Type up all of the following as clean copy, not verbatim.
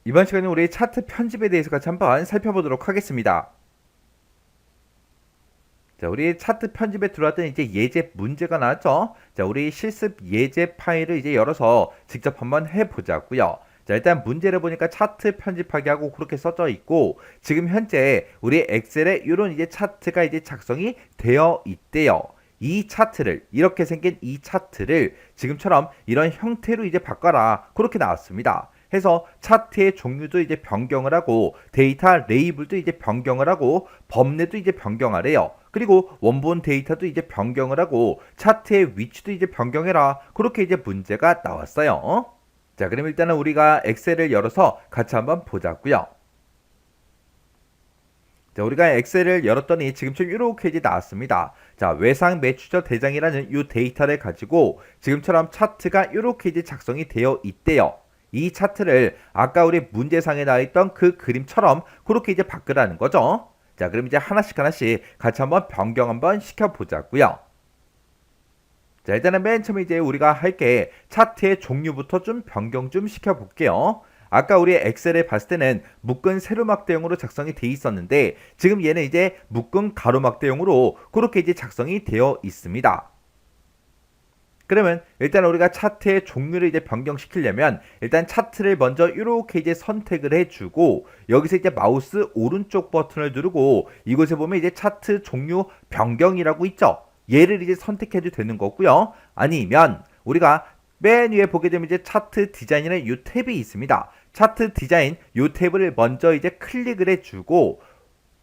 이번 시간에 우리 차트 편집에 대해서 같이 한번 살펴보도록 하겠습니다. 자, 우리 차트 편집에 들어왔던 이제 예제 문제가 나왔죠. 자, 우리 실습 예제 파일을 이제 열어서 직접 한번 해보자고요. 자, 일단 문제를 보니까 차트 편집하기 하고 그렇게 써져 있고, 지금 현재 우리 엑셀에 이런 이제 차트가 이제 작성이 되어 있대요. 이 차트를, 이렇게 생긴 이 차트를 지금처럼 이런 형태로 이제 바꿔라, 그렇게 나왔습니다. 해서 차트의 종류도 이제 변경을 하고, 데이터 레이블도 이제 변경을 하고, 범례도 이제 변경하래요. 그리고 원본 데이터도 이제 변경을 하고, 차트의 위치도 이제 변경해라, 그렇게 이제 문제가 나왔어요. 자, 그럼 일단은 우리가 엑셀을 열어서 같이 한번 보자고요. 자, 우리가 엑셀을 열었더니 지금처럼 이렇게 이제 나왔습니다. 자, 외상 매출처 대장이라는 이 데이터를 가지고 지금처럼 차트가 이렇게 이제 작성이 되어 있대요. 이 차트를 아까 우리 문제상에 나와있던 그 그림처럼 그렇게 이제 바꾸라는 거죠. 자, 그럼 이제 하나씩 같이 한번 변경 한번 시켜보자고요. 자, 일단은 맨 처음에 이제 우리가 할 게 차트의 종류부터 좀 변경 좀 시켜볼게요. 아까 우리 엑셀에 봤을 때는 묶은 세로막 대용으로 작성이 돼 있었는데, 지금 얘는 이제 묶은 가로막 대용으로 그렇게 이제 작성이 되어 있습니다. 그러면 일단 우리가 차트의 종류를 이제 변경시키려면 일단 차트를 먼저 이렇게 이제 선택을 해주고, 여기서 이제 마우스 오른쪽 버튼을 누르고 이곳에 보면 이제 차트 종류 변경이라고 있죠. 얘를 이제 선택해도 되는 거고요. 아니면 우리가 맨 위에 보게 되면 이제 차트 디자인이라는 이 탭이 있습니다. 차트 디자인 이 탭을 먼저 이제 클릭을 해주고,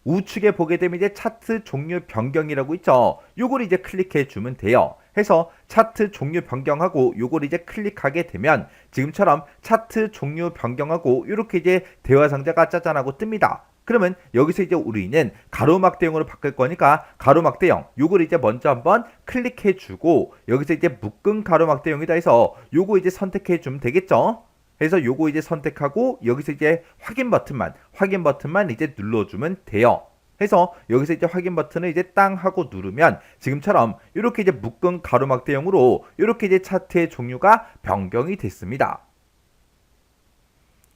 우측에 보게 되면 이제 차트 종류 변경이라고 있죠. 요걸 이제 클릭해 주면 돼요. 해서 차트 종류 변경하고 요걸 이제 클릭하게 되면 지금처럼 차트 종류 변경하고 이렇게 이제 대화 상자가 짜잔하고 뜹니다. 그러면 여기서 이제 우리는 가로막 대용으로 바꿀 거니까 가로막 대용 요걸 이제 먼저 한번 클릭해 주고, 여기서 이제 묶은 가로막 대용이다 해서 요거 이제 선택해 주면 되겠죠. 해서 요거 이제 선택하고 여기서 이제 확인 버튼만 이제 눌러주면 돼요. 해서 여기서 이제 확인 버튼을 이제 땅 하고 누르면 지금처럼 이렇게 이제 묶은 가로막 대용으로 이렇게 이제 차트의 종류가 변경이 됐습니다.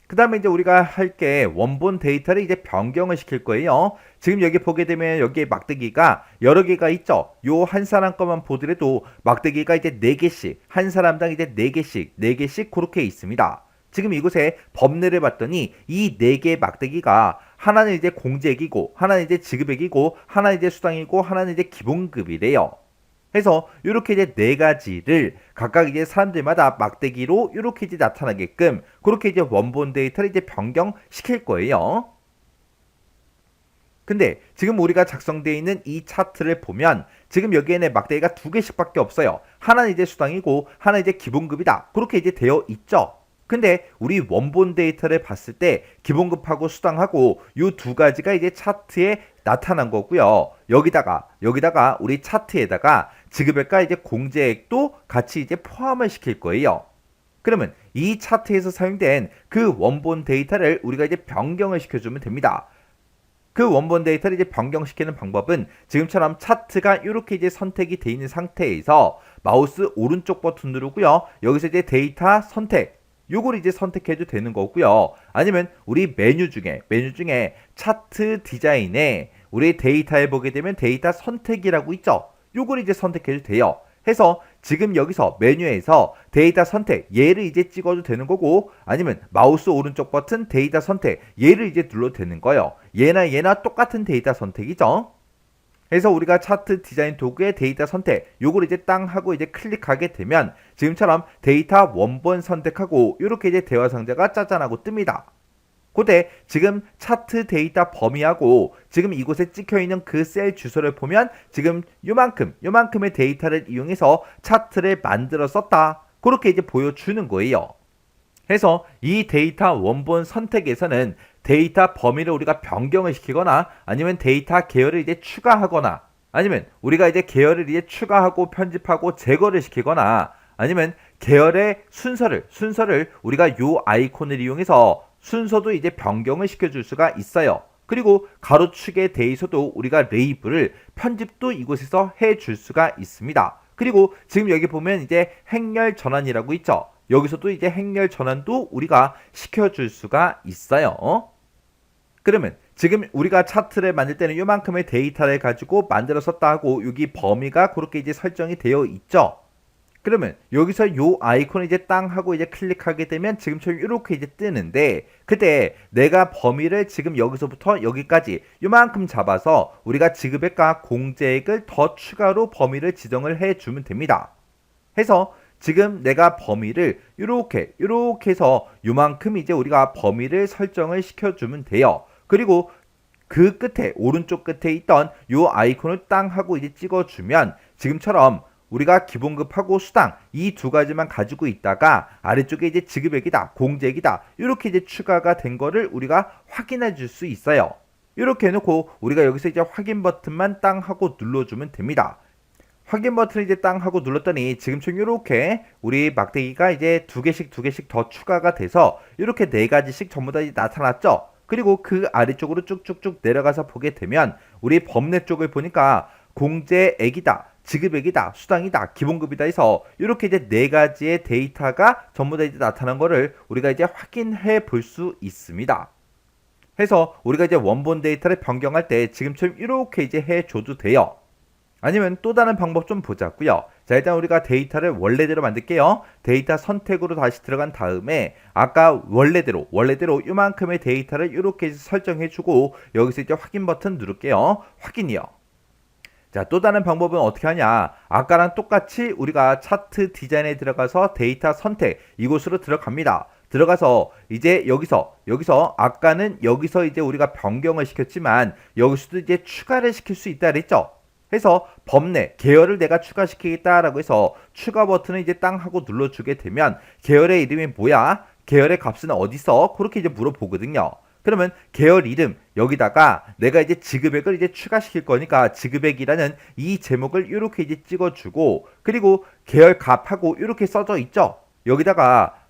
그 다음에 이제 우리가 할 게 원본 데이터를 이제 변경을 시킬 거예요. 지금 여기 보게 되면 여기에 막대기가 여러 개가 있죠. 요 한 사람 것만 보더라도 막대기가 이제 4개씩, 한 사람당 이제 4개씩 그렇게 있습니다. 지금 이곳에 범례를 봤더니 이 4개의 막대기가 하나는 이제 공제액이고, 하나는 이제 지급액이고, 하나는 이제 수당이고, 하나는 이제 기본급이래요. 해서 이렇게 이제 4가지를 각각 이제 사람들마다 막대기로 이렇게 이제 나타나게끔 그렇게 이제 원본 데이터를 이제 변경시킬 거예요. 근데 지금 우리가 작성되어 있는 이 차트를 보면 지금 여기에는 막대기가 2개씩밖에 없어요. 하나는 이제 수당이고 하나는 이제 기본급이다, 그렇게 이제 되어 있죠. 근데 우리 원본 데이터를 봤을 때 기본급하고 수당하고 이 2가지가 이제 차트에 나타난 거고요. 여기다가 우리 차트에다가 지급액과 이제 공제액도 같이 이제 포함을 시킬 거예요. 그러면 이 차트에서 사용된 그 원본 데이터를 우리가 이제 변경을 시켜주면 됩니다. 그 원본 데이터를 이제 변경시키는 방법은 지금처럼 차트가 이렇게 이제 선택이 되어 있는 상태에서 마우스 오른쪽 버튼 누르고요. 여기서 이제 데이터 선택, 요걸 이제 선택해도 되는 거고요. 아니면 우리 메뉴 중에 차트 디자인에 우리 데이터에 보게 되면 데이터 선택이라고 있죠. 요걸 이제 선택해도 돼요. 해서 지금 여기서 메뉴에서 데이터 선택 얘를 이제 찍어도 되는 거고, 아니면 마우스 오른쪽 버튼 데이터 선택 얘를 이제 눌러도 되는 거예요. 얘나 똑같은 데이터 선택이죠. 해서 우리가 차트 디자인 도구의 데이터 선택 요걸 이제 땅 하고 이제 클릭하게 되면 지금처럼 데이터 원본 선택하고 이렇게 이제 대화 상자가 짜잔하고 뜹니다. 그때 지금 차트 데이터 범위하고 지금 이곳에 찍혀있는 그 셀 주소를 보면 지금 요만큼의 데이터를 이용해서 차트를 만들어 썼다, 그렇게 이제 보여주는 거예요. 해서 이 데이터 원본 선택에서는 데이터 범위를 우리가 변경을 시키거나, 아니면 데이터 계열을 이제 추가하거나, 아니면 우리가 이제 계열을 이제 추가하고 편집하고 제거를 시키거나, 아니면 계열의 순서를 우리가 요 아이콘을 이용해서 순서도 이제 변경을 시켜줄 수가 있어요. 그리고 가로축에 대해서도 우리가 레이블을 편집도 이곳에서 해줄 수가 있습니다. 그리고 지금 여기 보면 이제 행렬 전환이라고 있죠. 여기서도 이제 행렬 전환도 우리가 시켜줄 수가 있어요. 그러면 지금 우리가 차트를 만들 때는 요만큼의 데이터를 가지고 만들었었다 하고 여기 범위가 그렇게 이제 설정이 되어 있죠. 그러면 여기서 요 아이콘을 이제 땅 하고 이제 클릭하게 되면 지금처럼 이렇게 이제 뜨는데, 그때 내가 범위를 지금 여기서부터 여기까지 요만큼 잡아서 우리가 지급액과 공제액을 더 추가로 범위를 지정을 해주면 됩니다. 해서 지금 내가 범위를 이렇게 해서 요만큼 이제 우리가 범위를 설정을 시켜주면 돼요. 그리고 그 끝에 오른쪽 끝에 있던 요 아이콘을 땅 하고 이제 찍어주면 지금처럼 우리가 기본급하고 수당 이 두 가지만 가지고 있다가 아래쪽에 이제 지급액이다, 공제액이다 이렇게 이제 추가가 된 거를 우리가 확인해 줄 수 있어요. 이렇게 해놓고 우리가 여기서 이제 확인 버튼만 땅 하고 눌러주면 됩니다. 확인 버튼을 이제 땅 하고 눌렀더니 지금처럼 이렇게 우리 막대기가 이제 두 개씩 더 추가가 돼서 이렇게 네 가지씩 전부 다 이제 나타났죠. 그리고 그 아래쪽으로 쭉쭉쭉 내려가서 보게 되면 우리 범례 쪽을 보니까 공제액이다, 지급액이다, 수당이다, 기본급이다 해서 이렇게 이제 네 가지의 데이터가 전부 다 이제 나타난 거를 우리가 이제 확인해 볼 수 있습니다. 해서 우리가 이제 원본 데이터를 변경할 때 지금처럼 이렇게 이제 해줘도 돼요. 아니면 또 다른 방법 좀 보자고요. 자, 일단 우리가 데이터를 원래대로 만들게요. 데이터 선택으로 다시 들어간 다음에 아까 원래대로 이만큼의 데이터를 이렇게 설정해주고 여기서 이제 확인 버튼 누를게요. 확인이요. 자, 또 다른 방법은 어떻게 하냐. 아까랑 똑같이 우리가 차트 디자인에 들어가서 데이터 선택 이곳으로 들어갑니다. 들어가서 이제 여기서 아까는 여기서 이제 우리가 변경을 시켰지만 여기서도 이제 추가를 시킬 수 있다 그랬죠. 해서 범례, 계열을 내가 추가시키겠다라고 해서 추가 버튼을 이제 땅 하고 눌러주게 되면 계열의 이름이 뭐야? 계열의 값은 어디서? 그렇게 이제 물어보거든요. 그러면 계열 이름 여기다가 내가 이제 지급액을 이제 추가시킬 거니까 지급액이라는 이 제목을 이렇게 이제 찍어주고, 그리고 계열 값하고 이렇게 써져 있죠. 여기다가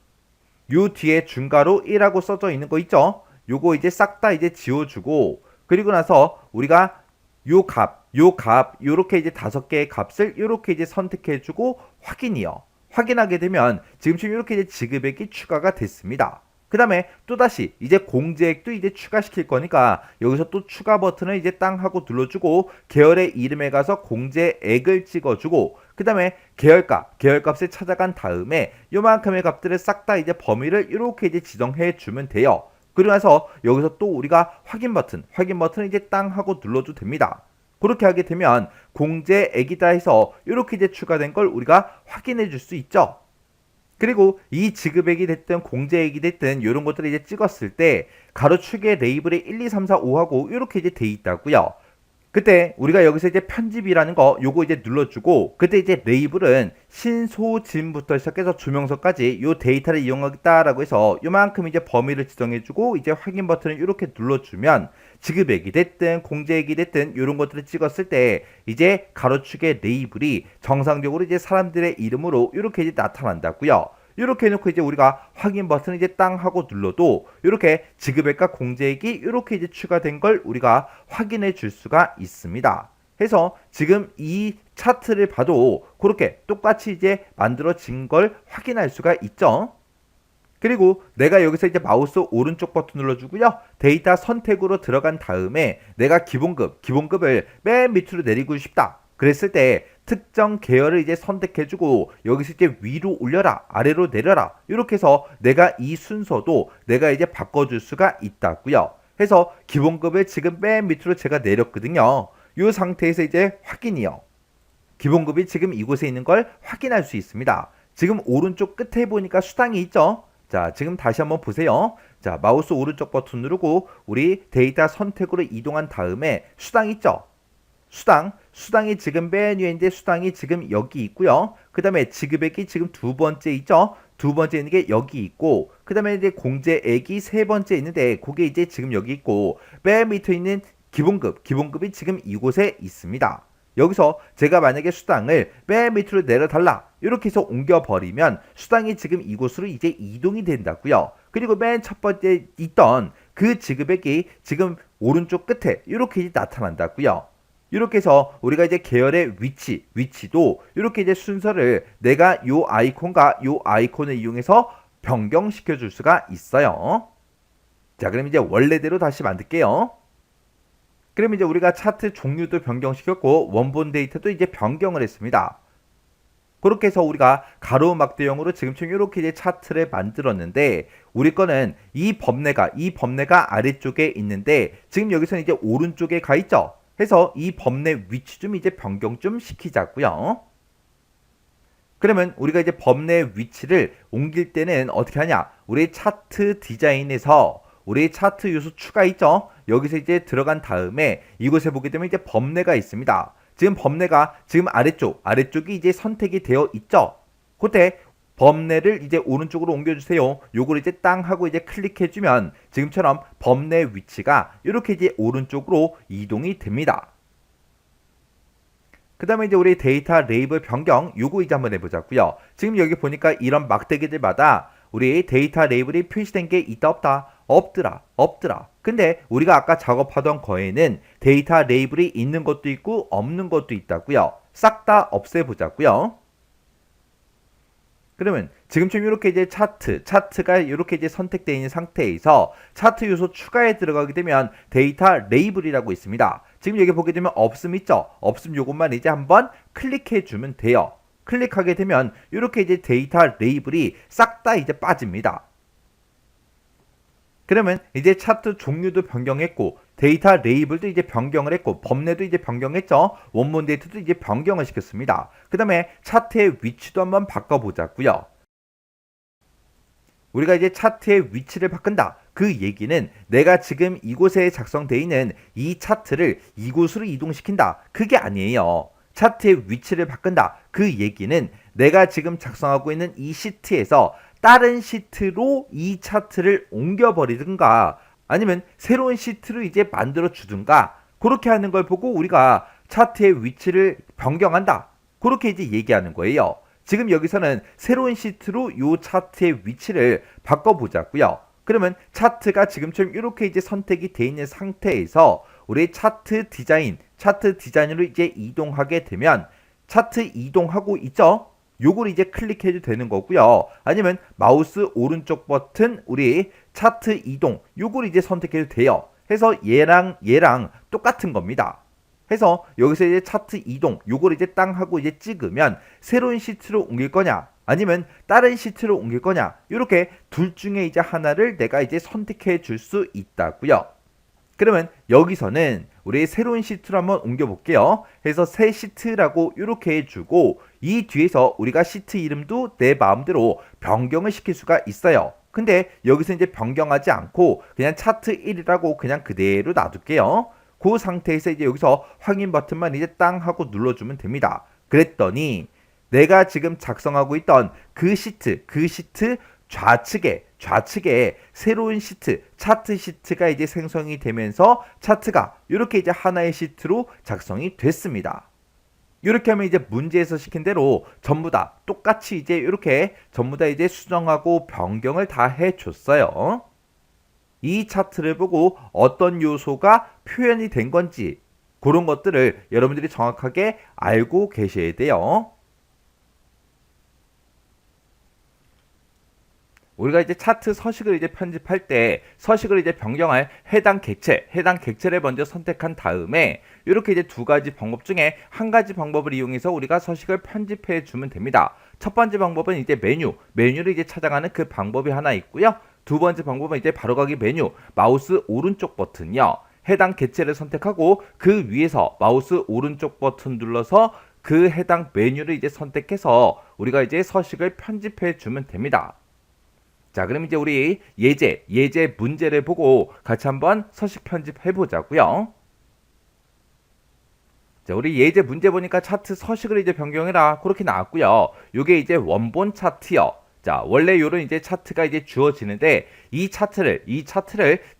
요 뒤에 중괄호 1하고 써져 있는 거 있죠. 요거 이제 싹 다 이제 지워주고, 그리고 나서 우리가 요 값 요렇게 이제 5개의 값을 요렇게 이제 선택해주고 확인이요. 확인하게 되면 지금처럼 이렇게 이제 지급액이 추가가 됐습니다. 그 다음에 또다시 이제 공제액도 이제 추가시킬 거니까 여기서 또 추가 버튼을 이제 땅 하고 눌러주고 계열의 이름에 가서 공제액을 찍어주고, 그 다음에 계열값을 찾아간 다음에 요만큼의 값들을 싹 다 이제 범위를 이렇게 이제 지정해 주면 돼요. 그러고 나서 여기서 또 우리가 확인 버튼을 이제 땅 하고 눌러도 됩니다. 그렇게 하게 되면 공제액이다 해서 이렇게 이제 추가된 걸 우리가 확인해 줄 수 있죠. 그리고 이 지급액이 됐든 공제액이 됐든 이런 것들을 이제 찍었을 때 가로축에 레이블에 1, 2, 3, 4, 5하고 이렇게 이제 돼 있다고요. 그때 우리가 여기서 이제 편집이라는 거 요거 이제 눌러주고, 그때 이제 레이블은 신소진부터 시작해서 조명서까지 요 데이터를 이용하겠다라고 해서 요만큼 이제 범위를 지정해주고 이제 확인 버튼을 이렇게 눌러주면 지급액이 됐든 공제액이 됐든 이런 것들을 찍었을 때 이제 가로축의 레이블이 정상적으로 이제 사람들의 이름으로 이렇게 이제 나타난다고요. 이렇게 해놓고 이제 우리가 확인 버튼을 이제 땅 하고 눌러도 이렇게 지급액과 공제액이 이렇게 이제 추가된 걸 우리가 확인해 줄 수가 있습니다. 해서 지금 이 차트를 봐도 그렇게 똑같이 이제 만들어진 걸 확인할 수가 있죠. 그리고 내가 여기서 이제 마우스 오른쪽 버튼 눌러주고요. 데이터 선택으로 들어간 다음에 내가 기본급을 맨 밑으로 내리고 싶다. 그랬을 때 특정 계열을 이제 선택해주고 여기서 이제 위로 올려라, 아래로 내려라 이렇게 해서 내가 이 순서도 내가 이제 바꿔줄 수가 있다고요. 해서 기본급을 지금 맨 밑으로 제가 내렸거든요. 이 상태에서 이제 확인이요. 기본급이 지금 이곳에 있는 걸 확인할 수 있습니다. 지금 오른쪽 끝에 보니까 수당이 있죠. 자, 지금 다시 한번 보세요. 자, 마우스 오른쪽 버튼 누르고 우리 데이터 선택으로 이동한 다음에 수당 있죠. 수당이 지금 맨 위에 있는데 수당이 지금 여기 있고요. 그 다음에 지급액이 지금 두 번째 있죠. 두 번째 있는 게 여기 있고, 그 다음에 이제 공제액이 세 번째 있는데 그게 이제 지금 여기 있고, 맨 밑에 있는 기본급이 지금 이곳에 있습니다. 여기서 제가 만약에 수당을 맨 밑으로 내려달라 이렇게 해서 옮겨버리면 수당이 지금 이곳으로 이제 이동이 된다고요. 그리고 맨 첫 번째 있던 그 지급액이 지금 오른쪽 끝에 이렇게 나타난다고요. 이렇게 해서 우리가 이제 계열의 위치도 이렇게 이제 순서를 내가 요 아이콘과 요 아이콘을 이용해서 변경시켜 줄 수가 있어요. 자, 그럼 이제 원래대로 다시 만들게요. 그럼 이제 우리가 차트 종류도 변경시켰고 원본 데이터도 이제 변경을 했습니다. 그렇게 해서 우리가 가로 막대형으로 지금처럼 이렇게 이제 차트를 만들었는데 우리 거는 이 범례가 아래쪽에 있는데 지금 여기서는 이제 오른쪽에 가 있죠. 해서 이 범례 위치 좀 이제 변경 좀 시키자고요. 그러면 우리가 이제 범례 위치를 옮길 때는 어떻게 하냐? 우리 차트 디자인에서 우리 차트 요소 추가 있죠? 여기서 이제 들어간 다음에 이곳에 보게 되면 이제 범례가 있습니다. 지금 범례가 지금 아래쪽이 이제 선택이 되어 있죠? 그때 범례를 이제 오른쪽으로 옮겨주세요. 요걸 이제 땅 하고 이제 클릭해주면 지금처럼 범례 위치가 이렇게 이제 오른쪽으로 이동이 됩니다. 그 다음에 이제 우리 데이터 레이블 변경 요거 이제 한번 해보자고요. 지금 여기 보니까 이런 막대기들마다 우리 데이터 레이블이 표시된 게 있다 없더라. 근데 우리가 아까 작업하던 거에는 데이터 레이블이 있는 것도 있고 없는 것도 있다고요. 싹 다 없애보자고요. 그러면 지금쯤 이렇게 이제 차트가 이렇게 이제 선택되어 있는 상태에서 차트 요소 추가에 들어가게 되면 데이터 레이블이라고 있습니다. 지금 여기 보게 되면 없음 있죠? 없음 요것만 이제 한번 클릭해 주면 돼요. 클릭하게 되면 이렇게 이제 데이터 레이블이 싹 다 이제 빠집니다. 그러면 이제 차트 종류도 변경했고 데이터 레이블도 이제 변경을 했고 범례도 이제 변경했죠. 원본 데이터도 이제 변경을 시켰습니다. 그 다음에 차트의 위치도 한번 바꿔보자고요. 우리가 이제 차트의 위치를 바꾼다. 그 얘기는 내가 지금 이곳에 작성되어 있는 이 차트를 이곳으로 이동시킨다. 그게 아니에요. 차트의 위치를 바꾼다. 그 얘기는 내가 지금 작성하고 있는 이 시트에서 다른 시트로 이 차트를 옮겨버리든가 아니면 새로운 시트로 이제 만들어 주든가 그렇게 하는 걸 보고 우리가 차트의 위치를 변경한다. 그렇게 이제 얘기하는 거예요. 지금 여기서는 새로운 시트로 이 차트의 위치를 바꿔보자고요. 그러면 차트가 지금처럼 이렇게 이제 선택이 되어 있는 상태에서 우리 차트 디자인으로 이제 이동하게 되면 차트 이동하고 있죠? 요걸 이제 클릭해도 되는 거고요. 아니면 마우스 오른쪽 버튼 우리 차트 이동 요걸 이제 선택해도 돼요. 해서 얘랑 똑같은 겁니다. 해서 여기서 이제 차트 이동 요걸 이제 땅 하고 이제 찍으면 새로운 시트로 옮길 거냐 아니면 다른 시트로 옮길 거냐 이렇게 둘 중에 이제 하나를 내가 이제 선택해 줄 수 있다고요. 그러면 여기서는 우리 새로운 시트로 한번 옮겨 볼게요. 해서 새 시트라고 이렇게 해주고 이 뒤에서 우리가 시트 이름도 내 마음대로 변경을 시킬 수가 있어요. 근데 여기서 이제 변경하지 않고 그냥 차트 1이라고 그냥 그대로 놔둘게요. 그 상태에서 이제 여기서 확인 버튼만 이제 땅 하고 눌러주면 됩니다. 그랬더니 내가 지금 작성하고 있던 그 시트 좌측에 새로운 시트, 차트 시트가 이제 생성이 되면서 차트가 이렇게 이제 하나의 시트로 작성이 됐습니다. 이렇게 하면 이제 문제에서 시킨 대로 전부 다 똑같이 이제 이렇게 전부 다 이제 수정하고 변경을 다 해줬어요. 이 차트를 보고 어떤 요소가 표현이 된 건지 그런 것들을 여러분들이 정확하게 알고 계셔야 돼요. 우리가 이제 차트 서식을 이제 편집할 때 서식을 이제 변경할 해당 객체를 먼저 선택한 다음에 이렇게 이제 두 가지 방법 중에 한 가지 방법을 이용해서 우리가 서식을 편집해 주면 됩니다. 첫 번째 방법은 이제 메뉴를 이제 찾아가는 그 방법이 하나 있고요. 두 번째 방법은 이제 바로가기 메뉴, 마우스 오른쪽 버튼이요. 해당 객체를 선택하고 그 위에서 마우스 오른쪽 버튼 눌러서 그 해당 메뉴를 이제 선택해서 우리가 이제 서식을 편집해 주면 됩니다. 자, 그럼 이제 우리 예제 문제를 보고 같이 한번 서식 편집해 보자고요. 자, 우리 예제 문제 보니까 차트 서식을 이제 변경해라 그렇게 나왔고요. 요게 이제 원본 차트요. 자, 원래 요런 이제 차트가 이제 주어지는데 이 차트를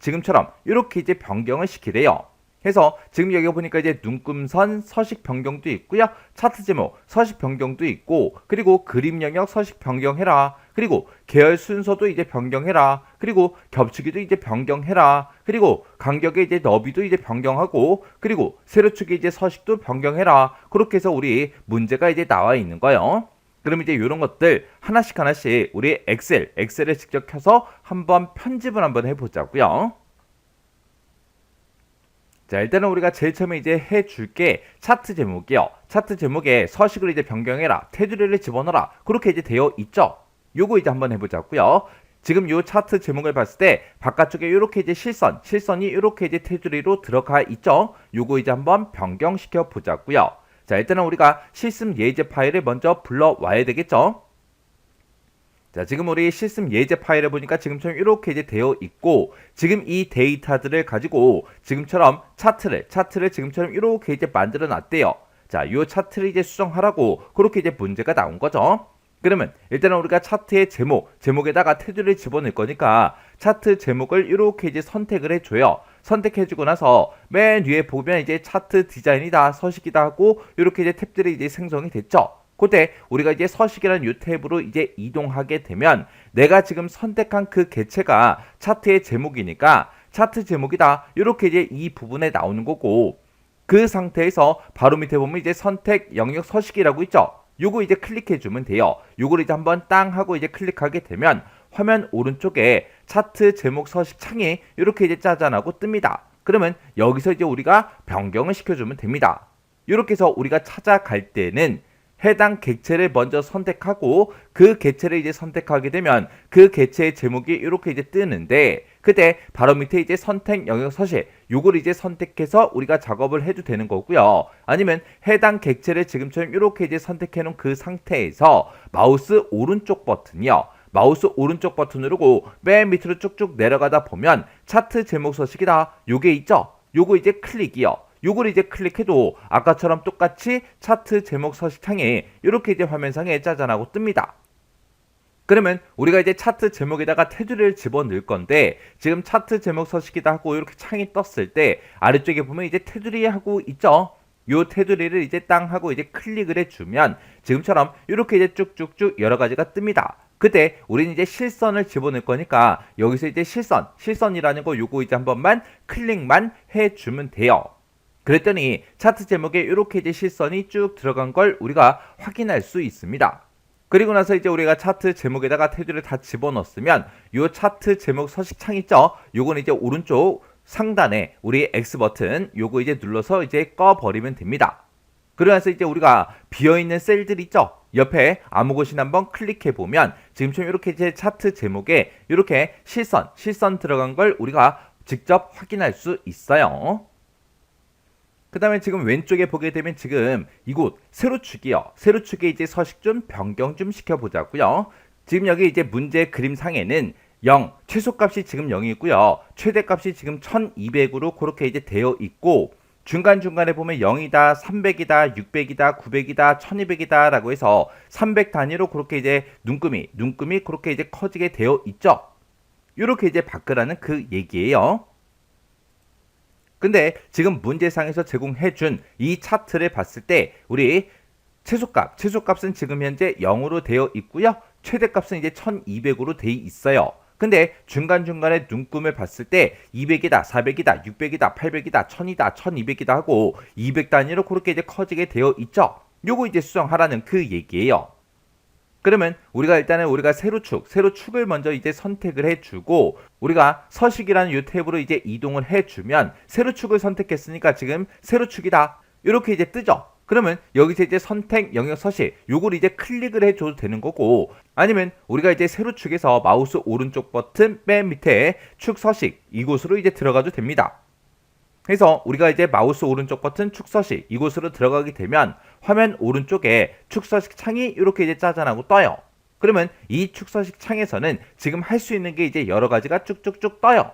지금처럼 이렇게 이제 변경을 시키래요. 해서 지금 여기 보니까 이제 눈금선 서식 변경도 있고요. 차트 제목 서식 변경도 있고, 그리고 그림 영역 서식 변경해라. 그리고 계열 순서도 이제 변경해라. 그리고 겹치기도 이제 변경해라. 그리고 간격의 이제 너비도 이제 변경하고, 그리고 세로축의 이제 서식도 변경해라. 그렇게 해서 우리 문제가 이제 나와 있는 거예요. 그럼 이제 이런 것들 하나씩 우리 엑셀에 직접 켜서 한번 편집을 한번 해보자고요. 자, 일단은 우리가 제일 처음에 이제 해줄게 차트 제목이요. 차트 제목에 서식을 이제 변경해라. 테두리를 집어넣어라. 그렇게 이제 되어 있죠. 요거 이제 한번 해보자고요. 지금 요 차트 제목을 봤을 때 바깥쪽에 이렇게 이제 실선이 이렇게 이제 테두리로 들어가 있죠. 요거 이제 한번 변경시켜 보자고요. 자, 일단은 우리가 실습 예제 파일을 먼저 불러와야 되겠죠. 자, 지금 우리 실습 예제 파일을 보니까 지금처럼 이렇게 이제 되어 있고, 지금 이 데이터들을 가지고 지금처럼 차트를 지금처럼 이렇게 이제 만들어 놨대요. 자, 요 차트를 이제 수정하라고 그렇게 이제 문제가 나온 거죠. 그러면 일단은 우리가 차트의 제목에다가 테두리를 집어넣을 거니까 차트 제목을 이렇게 이제 선택을 해줘요. 선택해주고 나서 맨 위에 보면 이제 차트 디자인이다, 서식이다 하고 이렇게 이제 탭들이 이제 생성이 됐죠. 그때 우리가 이제 서식이라는 이 탭으로 이제 이동하게 되면 내가 지금 선택한 그 개체가 차트의 제목이니까 차트 제목이다. 이렇게 이제 이 부분에 나오는 거고, 그 상태에서 바로 밑에 보면 이제 선택 영역 서식이라고 있죠. 요거 이제 클릭해 주면 돼요. 요걸 이제 한번 땅 하고 이제 클릭하게 되면 화면 오른쪽에 차트 제목 서식 창이 이렇게 이제 짜잔하고 뜹니다. 그러면 여기서 이제 우리가 변경을 시켜주면 됩니다. 이렇게 해서 우리가 찾아갈 때는 해당 객체를 먼저 선택하고 그 객체를 이제 선택하게 되면 그 객체의 제목이 이렇게 이제 뜨는데, 그때 바로 밑에 이제 선택 영역 서식 요걸 이제 선택해서 우리가 작업을 해도 되는 거고요. 아니면 해당 객체를 지금처럼 이렇게 이제 선택해 놓은 그 상태에서 마우스 오른쪽 버튼이요. 마우스 오른쪽 버튼 누르고 맨 밑으로 쭉쭉 내려가다 보면 차트 제목 서식이다. 요게 있죠. 요거 이제 클릭이요. 요걸 이제 클릭해도 아까처럼 똑같이 차트 제목 서식 창에 이렇게 이제 화면상에 짜잔하고 뜹니다. 그러면 우리가 이제 차트 제목에다가 테두리를 집어넣을 건데, 지금 차트 제목 서식이다 하고 이렇게 창이 떴을 때 아래쪽에 보면 이제 테두리 하고 있죠. 요 테두리를 이제 땅 하고 이제 클릭을 해주면 지금처럼 이렇게 이제 쭉쭉쭉 여러 가지가 뜹니다. 그때 우리는 이제 실선을 집어넣을 거니까 여기서 이제 실선이라는 거 요거 이제 한 번만 클릭만 해주면 돼요. 그랬더니 차트 제목에 이렇게 이제 실선이 쭉 들어간 걸 우리가 확인할 수 있습니다. 그리고 나서 이제 우리가 차트 제목에다가 테두리를 다 집어넣었으면 이 차트 제목 서식 창 있죠? 요건 이제 오른쪽 상단에 우리 X 버튼 요거 이제 눌러서 이제 꺼버리면 됩니다. 그러면서 이제 우리가 비어있는 셀들 있죠? 옆에 아무 곳이나 한번 클릭해 보면 지금처럼 이렇게 이제 차트 제목에 이렇게 실선 들어간 걸 우리가 직접 확인할 수 있어요. 그 다음에 지금 왼쪽에 보게 되면 지금 이곳 세로축이요. 세로축에 이제 서식 좀 변경 좀 시켜보자고요. 지금 여기 이제 문제 그림상에는 0, 최소값이 지금 0이고요. 최대값이 지금 1200으로 그렇게 이제 되어 있고, 중간중간에 보면 0이다, 300이다, 600이다, 900이다, 1200이다 라고 해서 300 단위로 그렇게 이제 눈금이 그렇게 이제 커지게 되어 있죠. 이렇게 이제 바꾸라는 그 얘기예요. 근데 지금 문제상에서 제공해준 이 차트를 봤을 때 우리 최소값은 지금 현재 0으로 되어 있고요. 최대값은 이제 1200으로 되어 있어요. 근데 중간중간에 눈금을 봤을 때 200이다, 400이다, 600이다, 800이다, 1000이다, 1200이다 하고 200 단위로 그렇게 이제 커지게 되어 있죠. 요거 이제 수정하라는 그 얘기예요. 그러면 우리가 세로축을 먼저 이제 선택을 해주고, 우리가 서식이라는 이 탭으로 이제 이동을 해주면 세로축을 선택했으니까 지금 세로축이다 이렇게 이제 뜨죠. 그러면 여기서 이제 선택 영역 서식 요걸 이제 클릭을 해줘도 되는 거고, 아니면 우리가 이제 세로축에서 마우스 오른쪽 버튼 맨 밑에 축 서식 이곳으로 이제 들어가도 됩니다. 그래서 우리가 이제 마우스 오른쪽 버튼 축서식 이곳으로 들어가게 되면 화면 오른쪽에 축서식 창이 이렇게 이제 짜잔하고 떠요. 그러면 이 축서식 창에서는 지금 할 수 있는 게 이제 여러 가지가 쭉쭉쭉 떠요.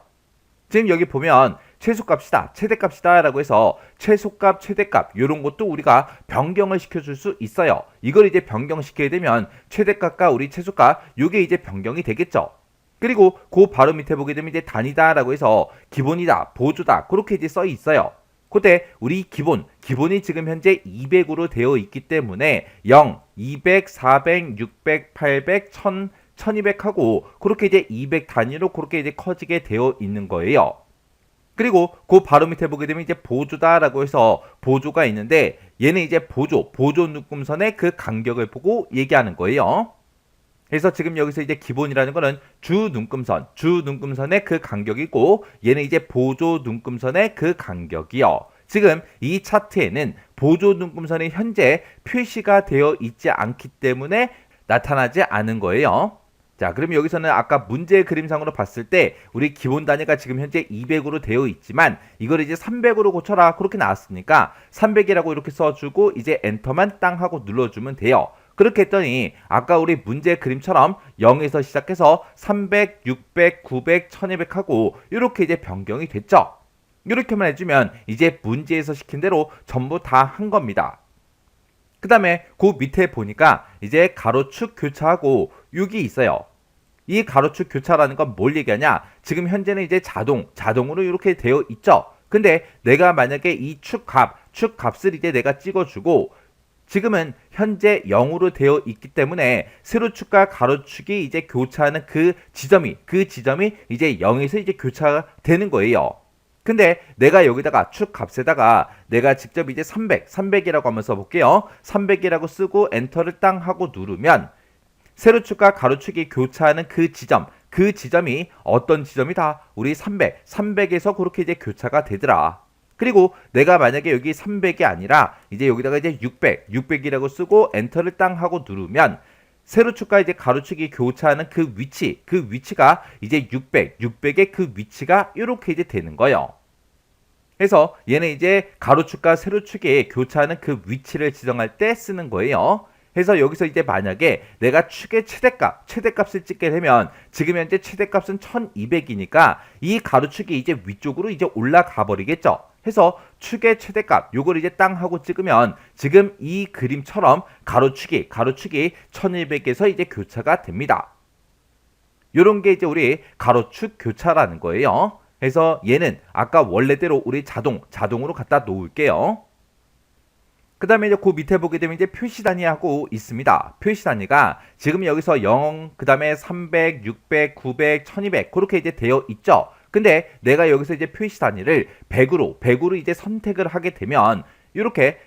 지금 여기 보면 최소값이다, 최대값이다 라고 해서 최소값, 최대값 이런 것도 우리가 변경을 시켜줄 수 있어요. 이걸 이제 변경시키게 되면 최대값과 우리 최소값 이게 이제 변경이 되겠죠. 그리고 그 바로 밑에 보게 되면 이제 단위다 라고 해서 기본이다, 보조다 그렇게 이제 써 있어요. 그때 우리 기본이 지금 현재 200으로 되어 있기 때문에 0, 200, 400, 600, 800, 1000, 1200 하고 그렇게 이제 200 단위로 그렇게 이제 커지게 되어 있는 거예요. 그리고 그 바로 밑에 보게 되면 이제 보조다라고 해서 보조가 있는데 얘는 이제 보조 눈금선의 그 간격을 보고 얘기하는 거예요. 그래서 지금 여기서 이제 기본이라는 거는 주 눈금선의 그 간격이고 얘는 이제 보조 눈금선의 그 간격이요. 지금 이 차트에는 보조 눈금선이 현재 표시가 되어 있지 않기 때문에 나타나지 않은 거예요. 자, 그럼 여기서는 아까 문제 그림상으로 봤을 때 우리 기본 단위가 지금 현재 200으로 되어 있지만 이걸 이제 300으로 고쳐라 그렇게 나왔으니까 300이라고 이렇게 써주고 이제 엔터만 땅 하고 눌러주면 돼요. 그렇게 했더니 아까 우리 문제 그림처럼 0에서 시작해서 300, 600, 900, 1200 하고 이렇게 이제 변경이 됐죠. 이렇게만 해주면 이제 문제에서 시킨 대로 전부 다 한 겁니다. 그 다음에 그 밑에 보니까 이제 가로축 교차하고 6이 있어요. 이 가로축 교차라는 건 뭘 얘기하냐? 지금 현재는 이제 자동으로 이렇게 되어 있죠. 근데 내가 만약에 이 축값을 이제 내가 찍어주고 지금은 현재 0으로 되어 있기 때문에 세로축과 가로축이 이제 교차하는 그 지점이 이제 0에서 이제 교차가 되는 거예요. 근데 내가 여기다가 축값에다가 내가 직접 이제 300이라고 한번 써볼게요. 300이라고 쓰고 엔터를 땅 하고 누르면 세로축과 가로축이 교차하는 그 지점이 어떤 지점이다? 우리 300에서 그렇게 이제 교차가 되더라. 그리고 내가 만약에 여기 300이 아니라 이제 여기다가 이제 600이라고 쓰고 엔터를 땅 하고 누르면 세로축과 이제 가로축이 교차하는 그 위치가 이제 600의 그 위치가 이렇게 이제 되는 거예요. 그래서 얘는 이제 가로축과 세로축이 교차하는 그 위치를 지정할 때 쓰는 거예요. 그래서 여기서 이제 만약에 내가 축의 최대값을 찍게 되면 지금 현재 최대값은 1200이니까 이 가로축이 이제 위쪽으로 이제 올라가 버리겠죠. 해서 축의 최대값 요걸 이제 땅 하고 찍으면 지금 이 그림처럼 가로축이 1200에서 이제 교차가 됩니다. 요런 게 이제 우리 가로축 교차라는 거예요. 그래서 얘는 아까 원래대로 우리 자동으로 갖다 놓을게요. 그 다음에 이제 그 밑에 보게 되면 이제 표시 단위하고 있습니다. 표시 단위가 지금 여기서 0, 그 다음에 300, 600, 900, 1200 그렇게 이제 되어 있죠. 근데 내가 여기서 이제 표시 단위를 100으로 이제 선택을 하게 되면 이렇게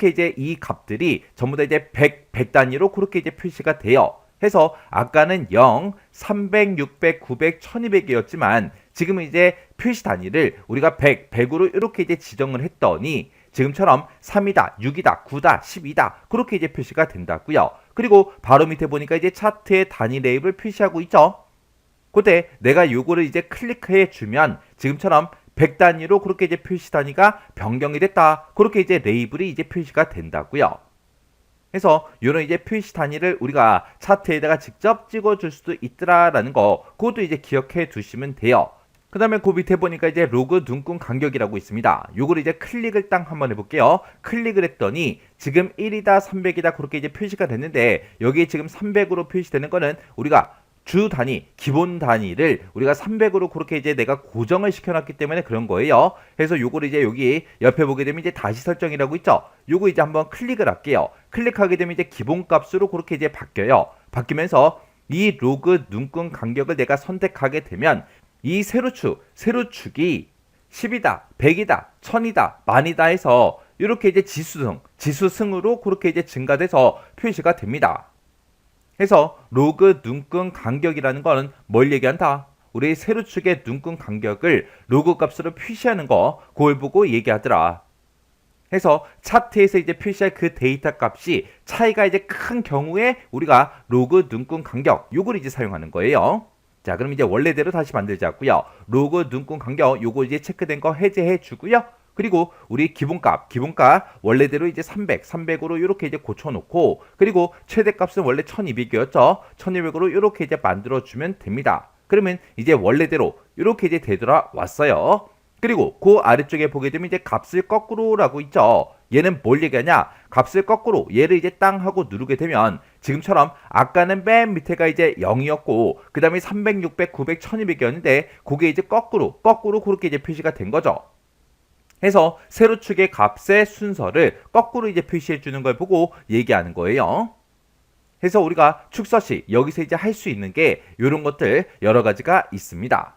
이제 이 값들이 전부 다 이제 100 단위로 그렇게 이제 표시가 돼요. 해서 아까는 0, 300, 600, 900, 1200이었지만 지금은 이제 표시 단위를 우리가 100으로 이렇게 이제 지정을 했더니 지금처럼 3이다, 6이다, 9다, 10이다 그렇게 이제 표시가 된다고요. 그리고 바로 밑에 보니까 이제 차트의 단위 레이블 표시하고 있죠. 그때 내가 요거를 이제 클릭해 주면 지금처럼 100 단위로 그렇게 이제 표시 단위가 변경이 됐다. 그렇게 이제 레이블이 이제 표시가 된다고요. 그래서 이런 이제 표시 단위를 우리가 차트에다가 직접 찍어줄 수도 있더라라는 거, 그것도 이제 기억해 두시면 돼요. 그 다음에 그 밑에 보니까 이제 로그 눈금 간격이라고 있습니다. 요걸 이제 클릭을 딱 한번 해볼게요. 클릭을 했더니 지금 1이다, 300이다 그렇게 이제 표시가 됐는데 여기 지금 300으로 표시되는 거는 우리가 주 단위, 기본 단위를 우리가 300으로 그렇게 이제 내가 고정을 시켜놨기 때문에 그런 거예요. 그래서 요걸 이제 여기 옆에 보게 되면 이제 다시 설정이라고 있죠. 요거 이제 한번 클릭을 할게요. 클릭하게 되면 이제 기본 값으로 그렇게 이제 바뀌어요. 바뀌면서 이 로그 눈금 간격을 내가 선택하게 되면 이 세로축이 10이다, 100이다, 1000이다, 만이다 해서 이렇게 이제 지수승으로 그렇게 이제 증가돼서 표시가 됩니다. 그래서 로그 눈금 간격이라는 거는 뭘 얘기한다? 우리 세로축의 눈금 간격을 로그 값으로 표시하는 거, 그걸 보고 얘기하더라. 해서 차트에서 이제 표시할 그 데이터 값이 차이가 이제 큰 경우에 우리가 로그 눈금 간격, 요걸 이제 사용하는 거예요. 자, 그럼 이제 원래대로 다시 만들자고요. 로그 눈금 간격 요거 이제 체크된 거 해제해 주고요. 그리고 우리 기본값 원래대로 이제 300으로 이렇게 이제 고쳐놓고 그리고 최대값은 원래 1200이었죠. 1200으로 이렇게 이제 만들어주면 됩니다. 그러면 이제 원래대로 이렇게 이제 되돌아왔어요. 그리고 그 아래쪽에 보게 되면 이제 값을 거꾸로라고 있죠. 얘는 뭘 얘기하냐? 값을 거꾸로 얘를 이제 땅 하고 누르게 되면 지금처럼 아까는 맨 밑에가 이제 0이었고 그 다음에 300, 600, 900, 1200이었는데 그게 이제 거꾸로 그렇게 이제 표시가 된 거죠. 해서 세로축의 값의 순서를 거꾸로 이제 표시해 주는 걸 보고 얘기하는 거예요. 해서 우리가 축서시 여기서 이제 할 수 있는 게 이런 것들 여러 가지가 있습니다.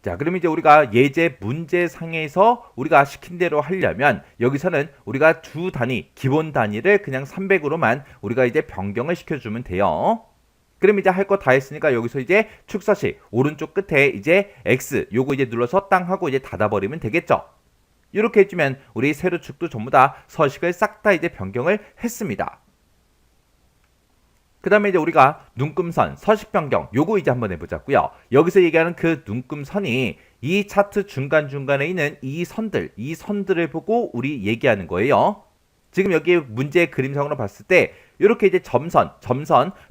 자, 그럼 이제 우리가 예제 문제상에서 우리가 시킨 대로 하려면 여기서는 우리가 두 단위, 기본 단위를 그냥 300으로만 우리가 이제 변경을 시켜주면 돼요. 그럼 이제 할 거 다 했으니까 여기서 이제 축서시 오른쪽 끝에 이제 X 요거 이제 눌러서 땅 하고 이제 닫아버리면 되겠죠. 이렇게 해주면 우리 세로축도 전부 다 서식을 싹 다 이제 변경을 했습니다. 그 다음에 이제 우리가 눈금선, 서식 변경 요거 이제 한번 해보자고요. 여기서 얘기하는 그 눈금선이 이 차트 중간중간에 있는 이 선들을 보고 우리 얘기하는 거예요. 지금 여기 문제 그림상으로 봤을 때 이렇게 이제 점선,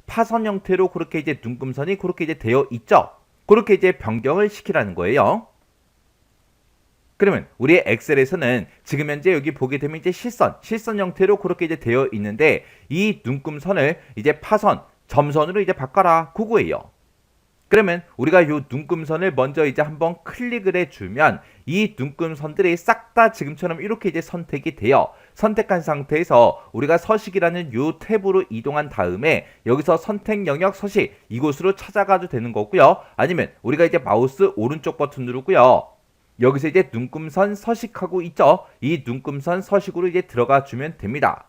파선 형태로 그렇게 이제 눈금선이 그렇게 이제 되어 있죠. 그렇게 이제 변경을 시키라는 거예요. 그러면 우리의 엑셀에서는 지금 현재 여기 보게 되면 이제 실선 형태로 그렇게 이제 되어 있는데 이 눈금선을 이제 파선, 점선으로 이제 바꿔라 그거예요. 그러면 우리가 이 눈금선을 먼저 이제 한번 클릭을 해주면 이 눈금선들이 싹 다 지금처럼 이렇게 이제 선택이 돼요. 선택한 상태에서 우리가 서식이라는 이 탭으로 이동한 다음에 여기서 선택 영역 서식 이곳으로 찾아가도 되는 거고요. 아니면 우리가 이제 마우스 오른쪽 버튼 누르고요. 여기서 이제 눈금선 서식하고 있죠. 이 눈금선 서식으로 이제 들어가 주면 됩니다.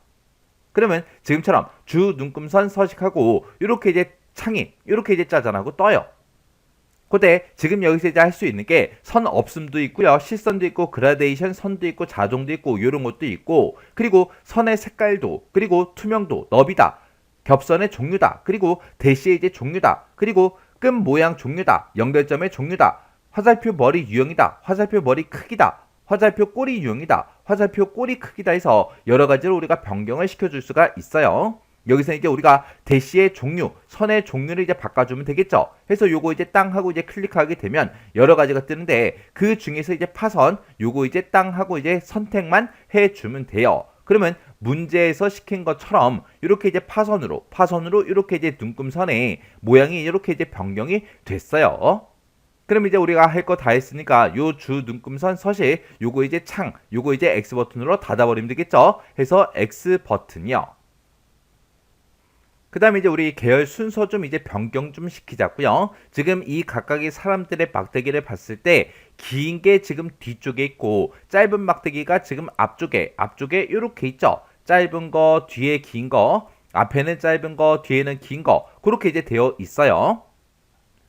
그러면 지금처럼 주 눈금선 서식하고 이렇게 이제 창이 이렇게 이제 짜잔하고 떠요. 근데 지금 여기서 이제 할 수 있는 게 선 없음도 있고요. 실선도 있고 그라데이션 선도 있고 자동도 있고 이런 것도 있고 그리고 선의 색깔도 그리고 투명도 너비다. 겹선의 종류다. 그리고 대시의 이제 종류다. 그리고 끈 모양 종류다. 연결점의 종류다. 화살표 머리 유형이다. 화살표 머리 크기다. 화살표 꼬리 유형이다. 화살표 꼬리 크기다 해서 여러 가지로 우리가 변경을 시켜줄 수가 있어요. 여기서 이제 우리가 대시의 종류, 선의 종류를 이제 바꿔주면 되겠죠. 해서 요거 이제 땅 하고 이제 클릭하게 되면 여러 가지가 뜨는데 그 중에서 이제 파선, 요거 이제 땅 하고 이제 선택만 해주면 돼요. 그러면 문제에서 시킨 것처럼 이렇게 이제 파선으로 이렇게 이제 눈금선의 모양이 이렇게 이제 변경이 됐어요. 그럼 이제 우리가 할 거 다 했으니까 요 주 눈금선 서식 요거 이제 창 요거 이제 X 버튼으로 닫아버리면 되겠죠. 해서 X 버튼이요. 그 다음에 이제 우리 계열 순서 좀 이제 변경 좀 시키자고요. 지금 이 각각의 사람들의 막대기를 봤을 때 긴 게 지금 뒤쪽에 있고 짧은 막대기가 지금 앞쪽에 이렇게 있죠. 짧은 거 뒤에 긴 거 앞에는 짧은 거 뒤에는 긴 거 그렇게 이제 되어 있어요.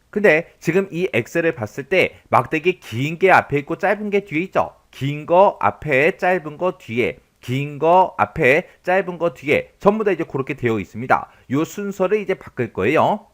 근데 지금 이 엑셀을 봤을 때 막대기 긴 게 앞에 있고 짧은 게 뒤에 있죠. 긴 거 앞에 짧은 거 뒤에 긴 거 앞에 짧은 거 뒤에 전부 다 이제 그렇게 되어 있습니다. 요 순서를 이제 바꿀 거예요.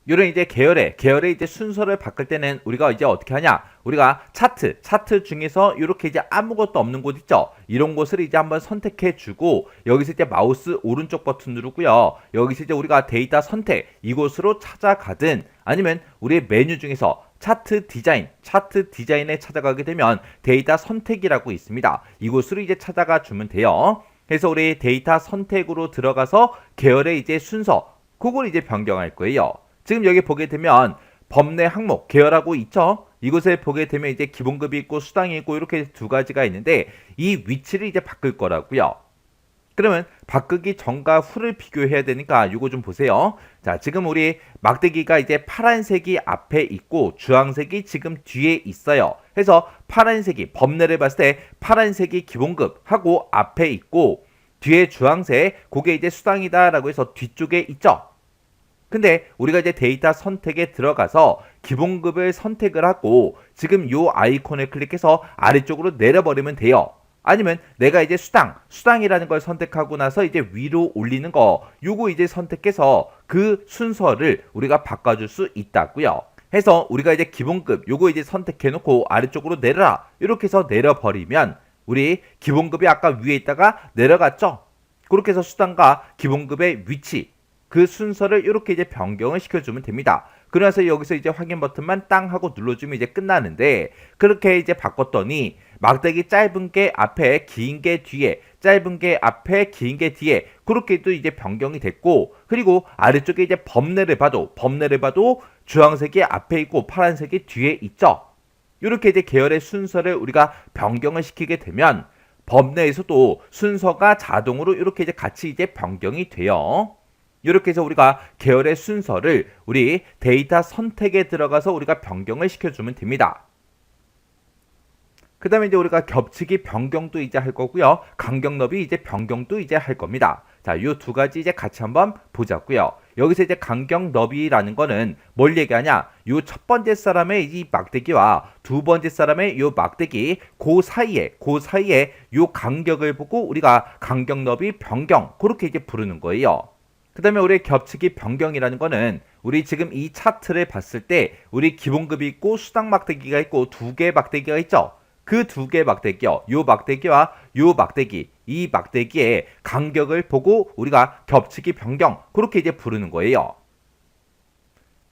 요런 이제 계열의 이제 순서를 바꿀 때는 우리가 이제 어떻게 하냐? 우리가 차트 중에서 이렇게 이제 아무것도 없는 곳 있죠? 이런 곳을 이제 한번 선택해 주고 여기서 이제 마우스 오른쪽 버튼 누르고요. 여기서 이제 우리가 데이터 선택 이곳으로 찾아가든 아니면 우리의 메뉴 중에서 차트 디자인에 찾아가게 되면 데이터 선택이라고 있습니다. 이곳으로 이제 찾아가 주면 돼요. 그래서 우리 데이터 선택으로 들어가서 계열의 이제 순서 그걸 이제 변경할 거예요. 지금 여기 보게 되면 법내 항목 계열하고 있죠. 이곳에 보게 되면 이제 기본급이 있고 수당이 있고 이렇게 두 가지가 있는데 이 위치를 이제 바꿀 거라고요. 그러면 바꾸기 전과 후를 비교해야 되니까 이거 좀 보세요. 자, 지금 우리 막대기가 이제 파란색이 앞에 있고 주황색이 지금 뒤에 있어요. 그래서 파란색이 법내를 봤을 때 파란색이 기본급하고 앞에 있고 뒤에 주황색 그게 이제 수당이다라고 해서 뒤쪽에 있죠. 근데 우리가 이제 데이터 선택에 들어가서 기본급을 선택을 하고 지금 요 아이콘을 클릭해서 아래쪽으로 내려버리면 돼요. 아니면 내가 이제 수당이라는 걸 선택하고 나서 이제 위로 올리는 거 요거 이제 선택해서 그 순서를 우리가 바꿔줄 수 있다고요. 해서 우리가 이제 기본급 요거 이제 선택해 놓고 아래쪽으로 내려라 이렇게 해서 내려버리면 우리 기본급이 아까 위에 있다가 내려갔죠. 그렇게 해서 수당과 기본급의 위치 그 순서를 이렇게 이제 변경을 시켜주면 됩니다. 그래서 여기서 이제 확인 버튼만 땅 하고 눌러주면 이제 끝나는데 그렇게 이제 바꿨더니 막대기 짧은 게 앞에 긴 게 뒤에 짧은 게 앞에 긴 게 뒤에 그렇게도 이제 변경이 됐고 그리고 아래쪽에 이제 법내를 봐도 주황색이 앞에 있고 파란색이 뒤에 있죠. 이렇게 이제 계열의 순서를 우리가 변경을 시키게 되면 범 내에서도 순서가 자동으로 이렇게 이제 같이 이제 변경이 돼요. 이렇게 해서 우리가 계열의 순서를 우리 데이터 선택에 들어가서 우리가 변경을 시켜주면 됩니다. 그 다음에 이제 우리가 겹치기 변경도 이제 할 거고요. 간격 너비 이제 변경도 이제 할 겁니다. 자, 요 두 가지 이제 같이 한번 보자고요. 여기서 이제 간격 너비라는 거는 뭘 얘기하냐? 요 첫 번째 사람의 이 막대기와 두 번째 사람의 요 막대기 그 사이에 요 간격을 보고 우리가 간격 너비 변경 그렇게 이제 부르는 거예요. 그 다음에 우리 겹치기 변경이라는 거는 우리 지금 이 차트를 봤을 때 우리 기본급이 있고 수당 막대기가 있고 두 개의 막대기가 있죠. 그 두 개의 막대기요. 요 막대기와 요 막대기, 이 막대기의 간격을 보고 우리가 겹치기 변경 그렇게 이제 부르는 거예요.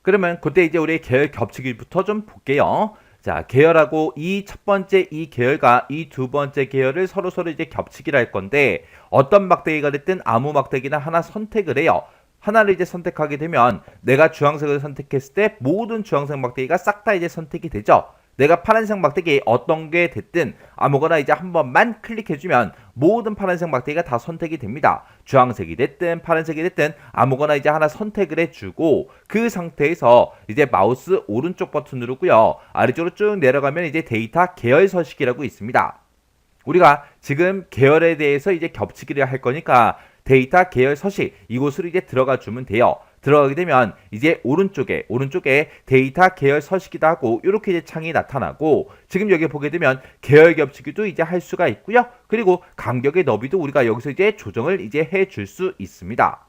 그러면 그때 이제 우리 계열 겹치기부터 좀 볼게요. 자, 계열하고 이 첫 번째 이 계열과 이 두 번째 계열을 서로 이제 겹치기를 할 건데 어떤 막대기가 됐든 아무 막대기나 하나 선택을 해요. 하나를 이제 선택하게 되면 내가 주황색을 선택했을 때 모든 주황색 막대기가 싹 다 이제 선택이 되죠. 내가 파란색 막대기 어떤 게 됐든 아무거나 이제 한 번만 클릭해주면 모든 파란색 막대기가 다 선택이 됩니다. 주황색이 됐든 파란색이 됐든 아무거나 이제 하나 선택을 해주고 그 상태에서 이제 마우스 오른쪽 버튼 누르고요. 아래쪽으로 쭉 내려가면 이제 데이터 계열 서식이라고 있습니다. 우리가 지금 계열에 대해서 이제 겹치기를 할 거니까 데이터 계열 서식 이곳으로 이제 들어가 주면 돼요. 들어가게 되면 이제 오른쪽에 데이터 계열 서식이다 하고 이렇게 이제 창이 나타나고 지금 여기 보게 되면 계열 겹치기도 이제 할 수가 있고요. 그리고 간격의 너비도 우리가 여기서 이제 조정을 이제 해 줄 수 있습니다.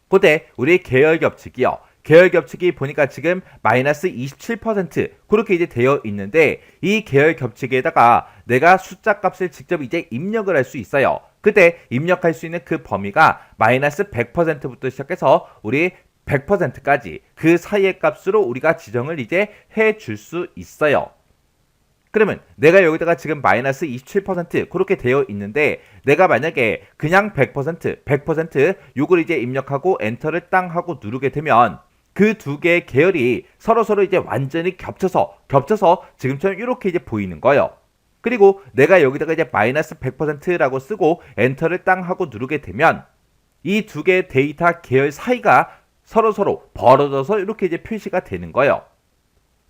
그때 우리 계열 겹치기요. 계열 겹치기 보니까 지금 마이너스 27% 그렇게 이제 되어 있는데 이 계열 겹치기에다가 내가 숫자 값을 직접 이제 입력을 할 수 있어요. 그때 입력할 수 있는 그 범위가 마이너스 100%부터 시작해서 우리 100%까지 그 사이의 값으로 우리가 지정을 이제 해 줄 수 있어요. 그러면 내가 여기다가 지금 마이너스 27% 그렇게 되어 있는데 내가 만약에 그냥 100% 요걸 이제 입력하고 엔터를 땅 하고 누르게 되면 그 두 개의 계열이 서로 이제 완전히 겹쳐서 지금처럼 이렇게 이제 보이는 거예요. 그리고 내가 여기다가 이제 마이너스 100%라고 쓰고 엔터를 땅 하고 누르게 되면 이 두 개의 데이터 계열 사이가 서로 벌어져서 이렇게 이제 표시가 되는 거예요.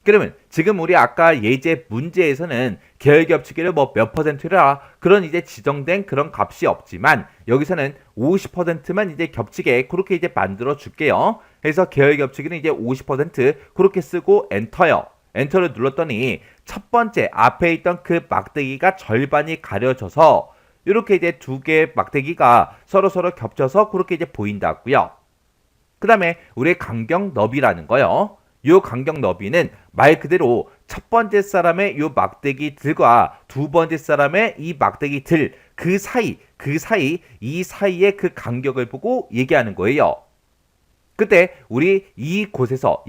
그러면 지금 우리 아까 예제 문제에서는 계열 겹치기를 뭐 몇 %라 그런 이제 지정된 그런 값이 없지만 여기서는 50%만 이제 겹치게 그렇게 이제 만들어 줄게요. 그래서 계열 겹치기는 이제 50% 그렇게 쓰고 엔터요. 엔터를 눌렀더니 첫 번째 앞에 있던 그 막대기가 절반이 가려져서 이렇게 이제 두 개의 막대기가 서로 겹쳐서 그렇게 이제 보인다고요. 그 다음에 우리 간격 너비라는 거요. 요 간격 너비는 말 그대로 첫 번째 사람의 요 막대기들과 두 번째 사람의 이 막대기들 그 사이 이 사이의 그 간격을 보고 얘기하는 거예요. 그때 우리 이곳에서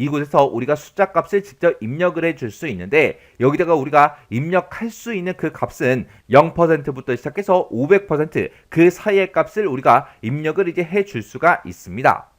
우리가 숫자 값을 직접 입력을 해줄 수 있는데 여기다가 우리가 입력할 수 있는 그 값은 0%부터 시작해서 500% 그 사이의 값을 우리가 입력을 이제 해줄 수가 있습니다.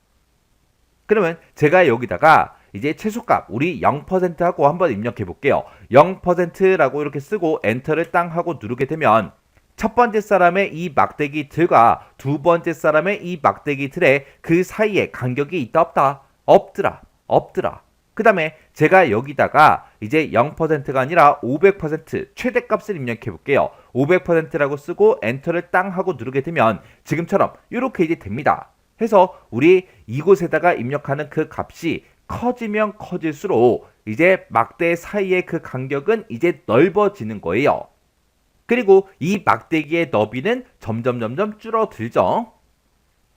그러면 제가 여기다가 이제 최소값 우리 0% 하고 한번 입력해 볼게요. 0%라고 이렇게 쓰고 엔터를 땅 하고 누르게 되면 첫 번째 사람의 이 막대기들과 두 번째 사람의 이 막대기들의 그 사이에 간격이 있다 없더라. 그 다음에 제가 여기다가 이제 0%가 아니라 500% 최대값을 입력해 볼게요. 500%라고 쓰고 엔터를 땅 하고 누르게 되면 지금처럼 이렇게 이제 됩니다. 해서 우리 이곳에다가 입력하는 그 값이 커지면 커질수록 이제 막대 사이의 그 간격은 이제 넓어지는 거예요. 그리고 이 막대기의 너비는 점점 줄어들죠.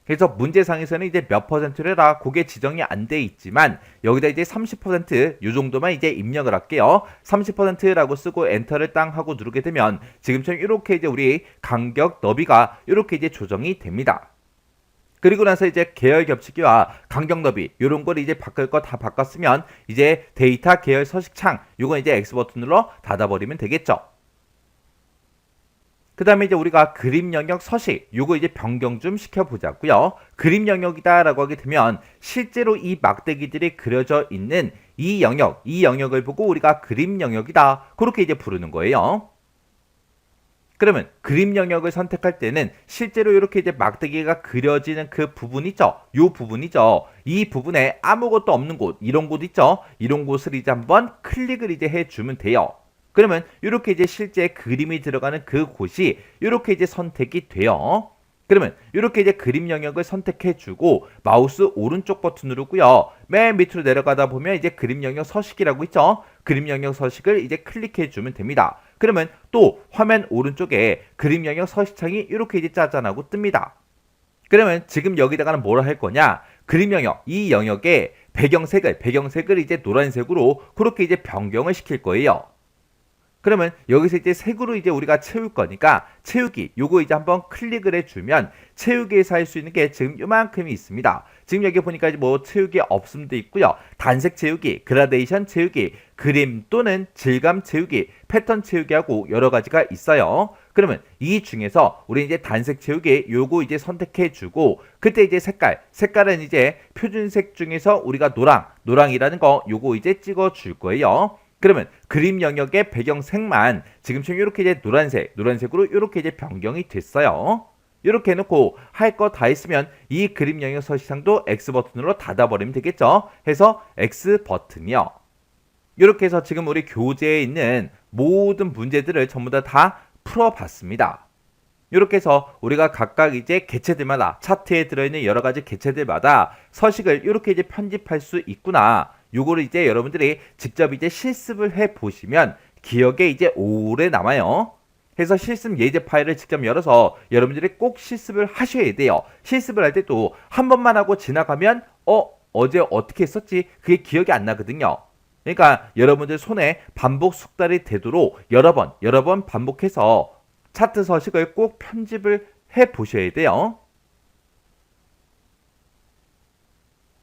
그래서 문제상에서는 이제 몇 %라 그게 지정이 안 돼 있지만 여기다 이제 30% 요 정도만 이제 입력을 할게요. 30%라고 쓰고 엔터를 땅 하고 누르게 되면 지금처럼 이렇게 이제 우리 간격 너비가 이렇게 이제 조정이 됩니다. 그리고 나서 이제 계열 겹치기와 간격 너비 요런 걸 이제 바꿀 거 다 바꿨으면 이제 데이터 계열 서식창 요건 이제 X 버튼으로 닫아버리면 되겠죠. 그 다음에 이제 우리가 그림 영역 서식 요거 이제 변경 좀 시켜보자고요. 그림 영역이다 라고 하게 되면 실제로 이 막대기들이 그려져 있는 이 영역을 보고 우리가 그림 영역이다. 그렇게 이제 부르는 거예요. 그러면 그림 영역을 선택할 때는 실제로 이렇게 이제 막대기가 그려지는 그 부분 있죠? 요 부분이죠. 이 부분에 아무것도 없는 곳, 이런 곳 있죠? 이런 곳을 이제 한번 클릭을 이제 해주면 돼요. 그러면 이렇게 이제 실제 그림이 들어가는 그 곳이 이렇게 이제 선택이 돼요. 그러면 이렇게 이제 그림 영역을 선택해주고 마우스 오른쪽 버튼 누르고요. 맨 밑으로 내려가다 보면 이제 그림 영역 서식이라고 있죠. 그림 영역 서식을 이제 클릭해주면 됩니다. 그러면 또 화면 오른쪽에 그림 영역 서식창이 이렇게 이제 짜잔하고 뜹니다. 그러면 지금 여기다가는 뭘 할 거냐? 그림 영역, 이 영역에 배경색을 이제 노란색으로 그렇게 이제 변경을 시킬 거예요. 그러면 여기서 이제 색으로 이제 우리가 채울 거니까 채우기 요거 이제 한번 클릭을 해주면 채우기에서 할 수 있는 게 지금 요만큼이 있습니다. 지금 여기 보니까 이제 뭐 채우기 없음도 있고요. 단색 채우기, 그라데이션 채우기, 그림 또는 질감 채우기, 패턴 채우기하고 여러 가지가 있어요. 그러면 이 중에서 우리 이제 단색 채우기 요거 이제 선택해주고 그때 이제 색깔은 이제 표준색 중에서 우리가 노랑이라는 거 요거 이제 찍어줄 거예요. 그러면 그림 영역의 배경색만 지금처럼 이렇게 이제 노란색으로 이렇게 이제 변경이 됐어요. 이렇게 해놓고 할 거 다 했으면 이 그림 영역 서식상도 X 버튼으로 닫아버리면 되겠죠. 해서 X 버튼이요. 이렇게 해서 지금 우리 교재에 있는 모든 문제들을 전부 다 풀어봤습니다. 이렇게 해서 우리가 각각 이제 개체들마다 차트에 들어있는 여러 가지 개체들마다 서식을 이렇게 이제 편집할 수 있구나. 요거를 이제 여러분들이 직접 이제 실습을 해 보시면 기억에 이제 오래 남아요. 해서 실습 예제 파일을 직접 열어서 여러분들이 꼭 실습을 하셔야 돼요. 실습을 할 때도 한 번만 하고 지나가면 어제 어떻게 했었지? 그게 기억이 안 나거든요. 그러니까 여러분들 손에 반복 숙달이 되도록 여러 번 반복해서 차트 서식을 꼭 편집을 해 보셔야 돼요.